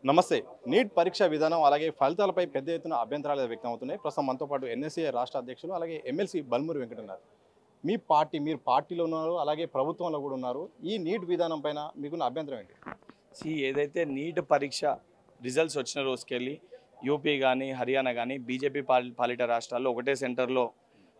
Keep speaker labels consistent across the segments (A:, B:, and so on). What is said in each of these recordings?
A: నమస్తే. నీట్ పరీక్ష విధానం అలాగే ఫలితాలపై పెద్ద ఎత్తున అభ్యంతరాలు వ్యక్తమవుతున్నాయి. ప్రస్తుతం మనతో పాటు ఎన్ఎస్ఏ రాష్ట్ర అధ్యక్షులు అలాగే ఎమ్మెల్సీ బల్మూరి వెంకట ఉన్నారు. మీరు పార్టీలో ఉన్నారు, అలాగే ప్రభుత్వంలో కూడా ఉన్నారు. ఈ నీట్ విధానం పైన మీకున్న అభ్యంతరం ఏంటి?
B: ఏదైతే నీట్ పరీక్ష రిజల్ట్స్ వచ్చిన రోజుకెళ్ళి యూపీ కానీ హర్యానా కానీ బీజేపీ పాలిట రాష్ట్రాల్లో ఒకటే సెంటర్లో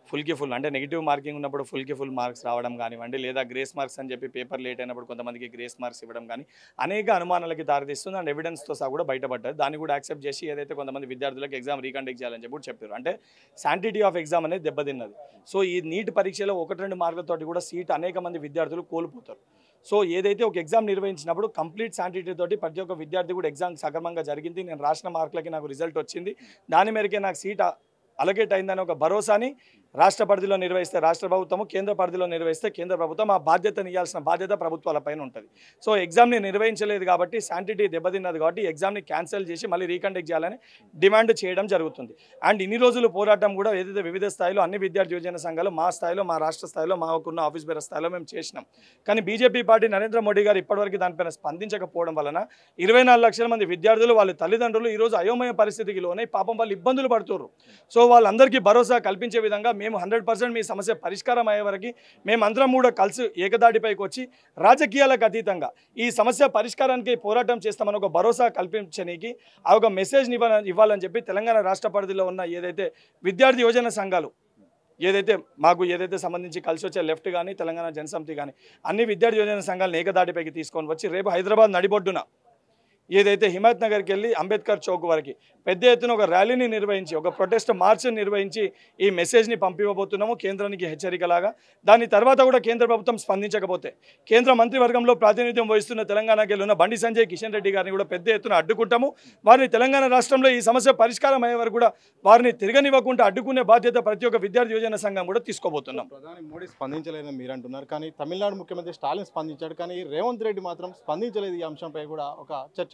B: ఫుల్ అంటే నెగిటివ్ మార్కింగ్ ఉన్నప్పుడు ఫుల్ మార్క్స్ రావడం కానివ్వండి, లేదా గ్రేస్ మార్క్స్ అని చెప్పి పేపర్ లేట్ అయినప్పుడు కొంతమందికి గ్రేస్ మార్క్స్ ఇవ్వడం కానీ అనేక అనుమానాలకి దారితీస్తుంది. అండ్ ఎవిడెన్స్తో సహా కూడా బయటపడ్డది. దాన్ని కూడా యాక్సెప్ట్ చేసి ఏదైతే కొంతమంది విద్యార్థులకు ఎగ్జామ్ రీకండక్ట్ చేయాలని చెప్పి కూడా చెప్పారు. అంటే శాంటిటీ ఆఫ్ ఎగ్జామ్ అనేది దెబ్బతిన్నది. సో ఈ నీట్ పరీక్షలో 1-2 మార్కులతోటి కూడా సీట్ అనేక మంది విద్యార్థులు కోల్పోతారు. సో ఏదైతే ఒక ఎగ్జామ్ నిర్వహించినప్పుడు కంప్లీట్ శాంటిటీ తోటి ప్రతి ఒక్క విద్యార్థి కూడా ఎగ్జామ్ సక్రమంగా జరిగింది, నేను రాసిన మార్కులకి నాకు రిజల్ట్ వచ్చింది, దాని మేరకే నాకు సీట్ అలొకేట్ అయిందని ఒక భరోసాని రాష్ట్ర పరిధిలో నిర్వహిస్తే రాష్ట్ర ప్రభుత్వము, కేంద్ర పరిధిలో నిర్వహిస్తే కేంద్ర ప్రభుత్వం ఆ బాధ్యతను ఇవ్వాల్సిన బాధ్యత ప్రభుత్వాలపైన ఉంటుంది. సో ఎగ్జామ్ని నిర్వహించలేదు కాబట్టి శాంటిటీ దెబ్బతిన్నది కాబట్టి ఎగ్జామ్ని క్యాన్సిల్ చేసి మళ్ళీ రీకండక్ట్ చేయాలని డిమాండ్ చేయడం జరుగుతుంది. అండ్ ఇన్ని రోజులు పోరాటం కూడా ఏదైతే వివిధ స్థాయిలో అన్ని విద్యార్థి యువజన సంఘాలు మా స్థాయిలో, మా రాష్ట్ర స్థాయిలో, మాకున్న ఆఫీస్ బేర స్థాయిలో మేము చేసినాం. కానీ బీజేపీ పార్టీ నరేంద్ర మోడీ గారు ఇప్పటివరకు దానిపైన స్పందించకపోవడం వలన 24 లక్షల మంది విద్యార్థులు, వాళ్ళ తల్లిదండ్రులు ఈరోజు అయోమయ పరిస్థితికి లోనై పాపం వాళ్ళు ఇబ్బందులు పడుతున్నారు. సో వాళ్ళందరికీ భరోసా కల్పించే విధంగా మేము 100% మీ సమస్య పరిష్కారం అయ్యే వరకు మేమందరం కూడా కలిసి ఏకదాటిపైకి వచ్చి రాజకీయాలకు అతీతంగా ఈ సమస్య పరిష్కారానికి పోరాటం చేస్తామని ఒక భరోసా కల్పించడానికి ఆ ఒక మెసేజ్ని ఇవ్వాలని చెప్పి తెలంగాణ రాష్ట్ర పరిధిలో ఉన్న ఏదైతే విద్యార్థి యువజన సంఘాలు ఏదైతే సంబంధించి కలిసి వచ్చే లెఫ్ట్ కానీ తెలంగాణ జనసమితి కానీ అన్ని విద్యార్థి యువజన సంఘాలను ఏకదాటిపైకి తీసుకొని వచ్చి రేపు హైదరాబాద్ నడిబొడ్డున ఏదైతే హిమాయత్ నగర్కి వెళ్ళి అంబేద్కర్ చౌక్ వరకు పెద్ద ఎత్తున ఒక ర్యాలీని నిర్వహించి, ఒక ప్రొటెస్ట్ మార్చ్ని నిర్వహించి ఈ మెసేజ్ని పంపివ్వబోతున్నాము కేంద్రానికి హెచ్చరికలాగా. దాని తర్వాత కూడా కేంద్ర ప్రభుత్వం స్పందించకపోతే కేంద్ర మంత్రివర్గంలో ప్రాతినిధ్యం వహిస్తున్న తెలంగాణకి వెళ్ళిన బండి సంజయ్ కిషన్ రెడ్డి గారిని కూడా పెద్ద ఎత్తున అడ్డుకుంటాము. వారిని తెలంగాణ రాష్ట్రంలో ఈ సమస్య పరిష్కారం అయ్యే వరకు కూడా వారిని తిరగనివ్వకుండా అడ్డుకునే బాధ్యత ప్రతి ఒక్క విద్యార్థి యువజన సంఘం కూడా తీసుకోబోతున్నాం.
A: ప్రధాని మోడీ స్పందించలేదని మీరు అంటున్నారు, కానీ తమిళనాడు ముఖ్యమంత్రి స్టాలిన్ స్పందించాడు, కానీ రేవంత్ రెడ్డి మాత్రం స్పందించలేదు. ఈ అంశంపై కూడా ఒక చర్చ.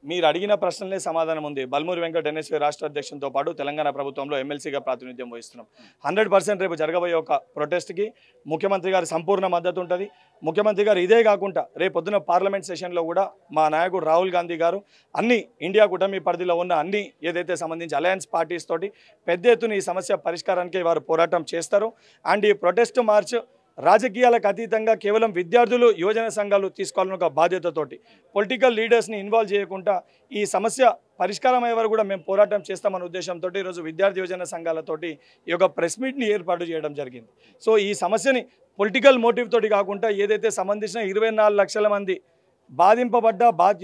B: మీరు అడిగిన ప్రశ్నలే సమాధానం ఉంది. బల్మూరి వెంకట ఎన్ఎస్ఏ రాష్ట్ర అధ్యక్షునితో పాటు తెలంగాణ ప్రభుత్వంలో ఎమ్మెల్సీగా ప్రాతినిధ్యం వహిస్తున్నాం. 100% రేపు జరగబోయే ఒక ప్రొటెస్ట్కి ముఖ్యమంత్రి గారి సంపూర్ణ మద్దతు ఉంటుంది. ముఖ్యమంత్రి గారు ఇదే కాకుండా రేపు పొద్దున పార్లమెంట్ సెషన్లో కూడా మా నాయకుడు రాహుల్ గాంధీ గారు అన్ని ఇండియా కూటమి పరిధిలో ఉన్న అన్ని ఏదైతే సంబంధించి అలయన్స్ పార్టీస్ తోటి పెద్ద ఎత్తున ఈ సమస్య పరిష్కారానికి వారు పోరాటం చేస్తారు. అండ్ ఈ ప్రొటెస్ట్ మార్చ్ రాజకీయాలకు అతీతంగా కేవలం విద్యార్థులు, యువజన సంఘాలు తీసుకోవాలని ఒక బాధ్యతతోటి పొలిటికల్ లీడర్స్ని ఇన్వాల్వ్ చేయకుండా ఈ సమస్య పరిష్కారం అయ్యే వరకు కూడా మేము పోరాటం చేస్తామనే ఉద్దేశంతో ఈరోజు విద్యార్థి యువజన సంఘాలతోటి ఈ యొక్క ప్రెస్ మీట్ని ఏర్పాటు చేయడం జరిగింది. సో ఈ సమస్యని పొలిటికల్ మోటివ్ తోటి కాకుండా ఏదైతే సంబంధించిన 24 లక్షల మంది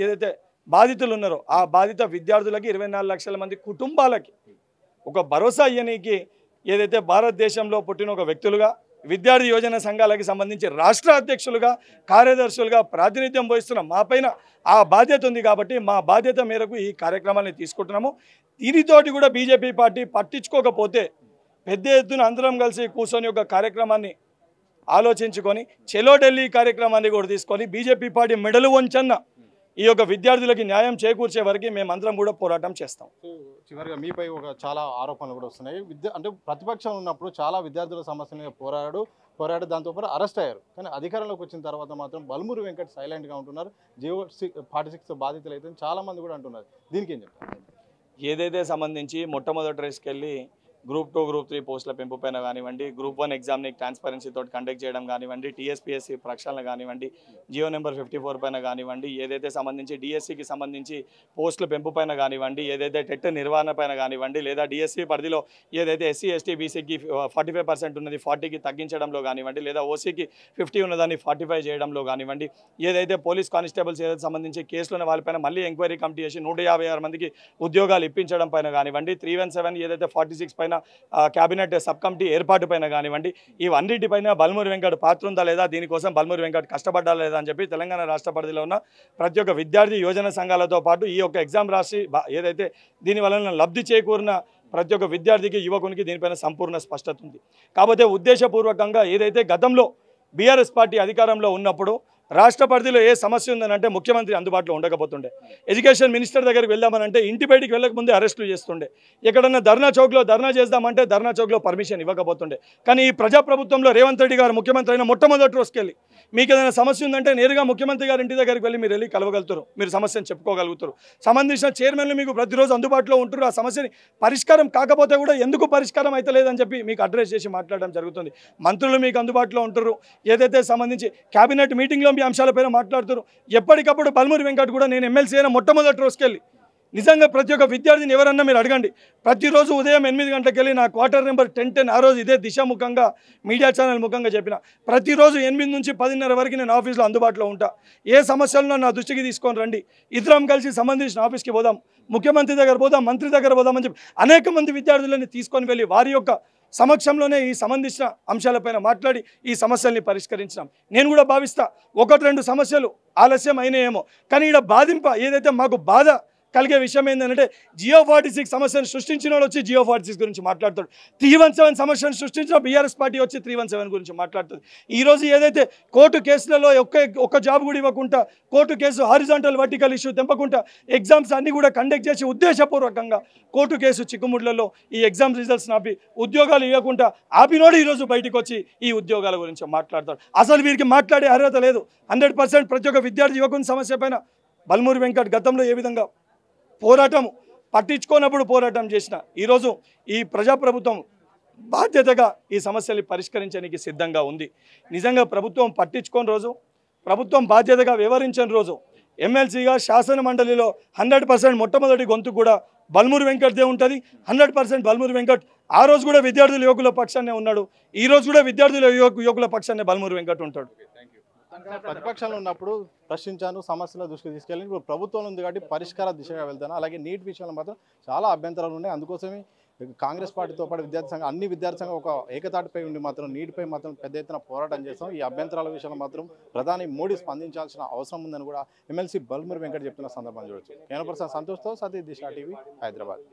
B: ఏదైతే బాధితులు ఉన్నారో ఆ బాధిత విద్యార్థులకి 24 లక్షల మంది కుటుంబాలకి ఒక భరోసా ఇయ్యనీకి ఏదైతే భారతదేశంలో పుట్టిన ఒక వ్యక్తులుగా విద్యార్థి యువజన సంఘాలకి సంబంధించి రాష్ట్ర అధ్యక్షులుగా, కార్యదర్శులుగా ప్రాతినిధ్యం వహిస్తున్న మా పైన ఆ బాధ్యత ఉంది కాబట్టి మా బాధ్యత మేరకు ఈ కార్యక్రమాన్ని తీసుకుంటున్నాము. దీనితోటి కూడా బీజేపీ పార్టీ పట్టించుకోకపోతే పెద్ద ఎత్తున అందరం కలిసి కూర్చొని ఒక కార్యక్రమాన్ని ఆలోచించుకొని చెలో ఢిల్లీ కార్యక్రమాన్ని కూడా తీసుకొని బీజేపీ పార్టీ మెడలు వంచన్న ఈ యొక్క విద్యార్థులకి న్యాయం చేకూర్చే వరకు మేమందరం కూడా పోరాటం చేస్తాం.
A: చివరిగా మీపై చాలా ఆరోపణలు కూడా వస్తున్నాయి. అంటే ప్రతిపక్షం ఉన్నప్పుడు చాలా విద్యార్థుల సమస్యల పోరాడు దాంతోపాటు అరెస్ట్ అయ్యారు, కానీ అధికారంలోకి వచ్చిన తర్వాత మాత్రం బల్మూరి వెంకట్ సైలెంట్గా ఉంటున్నారు. జియో 46 బాధితులు అయితే చాలా మంది కూడా అంటున్నారు. దీనికి ఏం చెప్తారు?
B: ఏదైతే సంబంధించి మొట్టమొదటి రేసుకెళ్ళి గ్రూప్ 2, గ్రూప్ 3 పోస్టుల పెంపు పైన కానివ్వండి, గ్రూప్ 1 ఎగ్జామ్ని ట్రాన్స్పరెన్సీతో కండక్ట్ చేయడం కానివ్వండి, టీఎస్పీఎస్సీ ప్రక్షాళన కానివ్వండి, జియో నెంబర్ 54 పైన కానివ్వండి, ఏదైతే సంబంధించి డిఎస్సికి సంబంధించి పోస్టుల పెంపు పైన కానివ్వండి, ఏదైతే టెట్ నిర్వహణ పైన కానివ్వండి, లేదా డిఎస్సి పరిధిలో ఏదైతే ఎస్సీ ఎస్టీ బీసీకి 45% ఉన్నది 40కి తగ్గించడంలో కానివ్వండి, లేదా ఓసీకి 50 ఉన్నదాన్ని 45 చేయడంలో కానివ్వండి, ఏదైతే పోలీస్ కానిస్టేబుల్స్ ఏదైతే సంబంధించి కేసులున్న వాళ్ళపైన మళ్ళీ ఎంక్వైరీ కమిటీ చేసి 156 మందికి ఉద్యోగాలు ఇప్పించడం పైన కానివ్వండి, 317 ఏదైతే 46 పైన క్యాబినెట్ సబ్ కమిటీ ఏర్పాటు పైన కానివ్వండి, ఇవన్నిటిపైన బల్మూరి వెంకట్ పాత్ర ఉందా లేదా, దీనికోసం బల్మూరి వెంకట్ కష్టపడ్డా లేదా అని చెప్పి తెలంగాణ రాష్ట్ర పరిధిలో ఉన్న ప్రతి ఒక్క విద్యార్థి యువజన సంఘాలతో పాటు ఈ యొక్క ఎగ్జామ్ రాసి ఏదైతే దీనివల్ల లబ్ధి చేకూరిన ప్రతి ఒక్క విద్యార్థికి, యువకునికి దీనిపైన సంపూర్ణ స్పష్టత ఉంది. కాకపోతే ఉద్దేశపూర్వకంగా ఏదైతే గతంలో బీఆర్ఎస్ పార్టీ అధికారంలో ఉన్నప్పుడు రాష్ట్ర పరిధిలో ఏ సమస్య ఉందని అంటే ముఖ్యమంత్రి అందుబాటులో ఉండకపోతుండే, ఎడ్యుకేషన్ మినిస్టర్ దగ్గరికి వెళ్దామనంటే ఇంటి బయటికి వెళ్ళకముందే అరెస్టులు చేస్తుండే, ఎక్కడన్నా ధర్నా చౌక్లో ధర్నా చేద్దామంటే ధర్నా చౌక్లో పర్మిషన్ ఇవ్వకపోతుండే. కానీ ఈ ప్రజాప్రభుత్వంలో రేవంత్ రెడ్డి గారు ముఖ్యమంత్రి అయిన మొట్టమొదటి రోజుకెళ్ళి
C: మీకు ఏదైనా సమస్య ఉందంటే నేరుగా ముఖ్యమంత్రి గారి ఇంటి దగ్గరికి వెళ్ళి మీరు వెళ్ళి కలవగలుగుతారు, మీరు సమస్యను చెప్పుకోగలుగుతారు. సంబంధించిన చైర్మన్లు మీకు ప్రతిరోజు అందుబాటులో ఉంటారు. ఆ సమస్యని పరిష్కారం కాకపోతే కూడా ఎందుకు పరిష్కారం అయితే లేదని చెప్పి మీకు అడ్రస్ చేసి మాట్లాడడం జరుగుతుంది. మంత్రులు మీకు అందుబాటులో ఉంటారు. ఏదైతే సంబంధించి కేబినెట్ మీటింగ్లో మీ అంశాలపైన మాట్లాడుతారు. ఎప్పటికప్పుడు బల్మూరి వెంకట్ కూడా నేను ఎమ్మెల్సీ అయిన మొట్టమొదటి రోజుకెళ్ళి నిజంగా ప్రతి ఒక్క విద్యార్థిని ఎవరన్నా మీరు అడగండి, ప్రతిరోజు ఉదయం 8 గంటలకు వెళ్ళి నా క్వార్టర్ నెంబర్ 1010 ఆ రోజు ఇదే దిశాముఖంగా మీడియా ఛానల్ ముఖంగా చెప్పిన, ప్రతిరోజు 8 నుంచి 10:30 వరకు నేను ఆఫీస్లో అందుబాటులో ఉంటా. ఏ సమస్యలను నా దృష్టికి తీసుకొని రండి, ఇద్దరం కలిసి సంబంధించిన ఆఫీస్కి పోదాం, ముఖ్యమంత్రి దగ్గర పోదాం, మంత్రి దగ్గర పోదామని చెప్పి అనేక మంది విద్యార్థులని తీసుకొని వెళ్ళి వారి యొక్క సమక్షంలోనే ఈ సంబంధించిన అంశాలపైన మాట్లాడి ఈ సమస్యల్ని పరిష్కరించినాం. నేను కూడా భావిస్తా 1-2 సమస్యలు ఆలస్యం అయినాయేమో, కానీ ఇక్కడ ఏదైతే మాకు బాధ కలిగే విషయం ఏంటంటే జియో46 సమస్యను సృష్టించిన వాళ్ళు వచ్చి జియో46 గురించి మాట్లాడతాడు. 317 సమస్యను సృష్టించిన బీఆర్ఎస్ పార్టీ వచ్చి 317 గురించి మాట్లాడుతుంది. ఈరోజు ఏదైతే కోర్టు కేసులలో ఒక్క జాబ్ కూడా ఇవ్వకుండా, court case horizontal vertical issue తెంపకుండా ఎగ్జామ్స్ అన్ని కూడా కండక్ట్ చేసి ఉద్దేశపూర్వకంగా కోర్టు కేసు చిక్కుముడ్లలో ఈ ఎగ్జామ్ రిజల్ట్స్ ఆపి ఉద్యోగాలు ఇవ్వకుండా ఆపినోడు ఈరోజు బయటకు వచ్చి ఈ ఉద్యోగాల గురించి మాట్లాడతాడు. అసలు వీరికి మాట్లాడే అర్హత లేదు. 100% ప్రతి ఒక్క విద్యార్థి యువకుని సమస్య పైన బల్మూరి వెంకట్ గతంలో ఏ విధంగా పోరాటం పట్టించుకోనప్పుడు పోరాటం చేసిన ఈరోజు ఈ ప్రజాప్రభుత్వం బాధ్యతగా ఈ సమస్యల్ని పరిష్కరించడానికి సిద్ధంగా ఉంది. నిజంగా ప్రభుత్వం పట్టించుకోని రోజు, ప్రభుత్వం బాధ్యతగా వ్యవహరించని రోజు ఎమ్మెల్సీగా శాసన మండలిలో 100% మొట్టమొదటి గొంతు కూడా బల్మూరి వెంకట్దే ఉంటుంది. 100% బల్మూరి వెంకట్ ఆ రోజు కూడా విద్యార్థుల యువకుల పక్షాన్నే ఉన్నాడు, ఈ రోజు కూడా విద్యార్థుల యువకుల పక్షాన్నే బల్మూరి వెంకట్ ఉంటాడు.
A: ప్రతిపక్షంలో ఉన్నప్పుడు ప్రశ్నించాను, సమస్యల దృష్టికి తీసుకెళ్ళి ఇప్పుడు ప్రభుత్వం ఉంది కాబట్టి పరిష్కార దిశగా వెళ్తాను. అలాగే నీట్ విషయంలో మాత్రం చాలా అభ్యంతరాలు ఉన్నాయి. అందుకోసమే కాంగ్రెస్ పార్టీతో పాటు విద్యార్థి సంఘం అన్ని విద్యార్థి సంఘం ఒక ఏకతాటిపై ఉండి మాత్రం నీటిపై మాత్రం పెద్ద ఎత్తున పోరాటం చేస్తాం. ఈ అభ్యంతరాల విషయంలో మాత్రం ప్రధాని మోడీ స్పందించాల్సిన అవసరం ఉందని కూడా ఎమ్మెల్సీ బల్మూరి వెంకట్ చెప్తున్న సందర్భం చూడొచ్చు. కేనపర్సన్ సంతోష్తో సతీష్ దిశ టీవీ, హైదరాబాద్.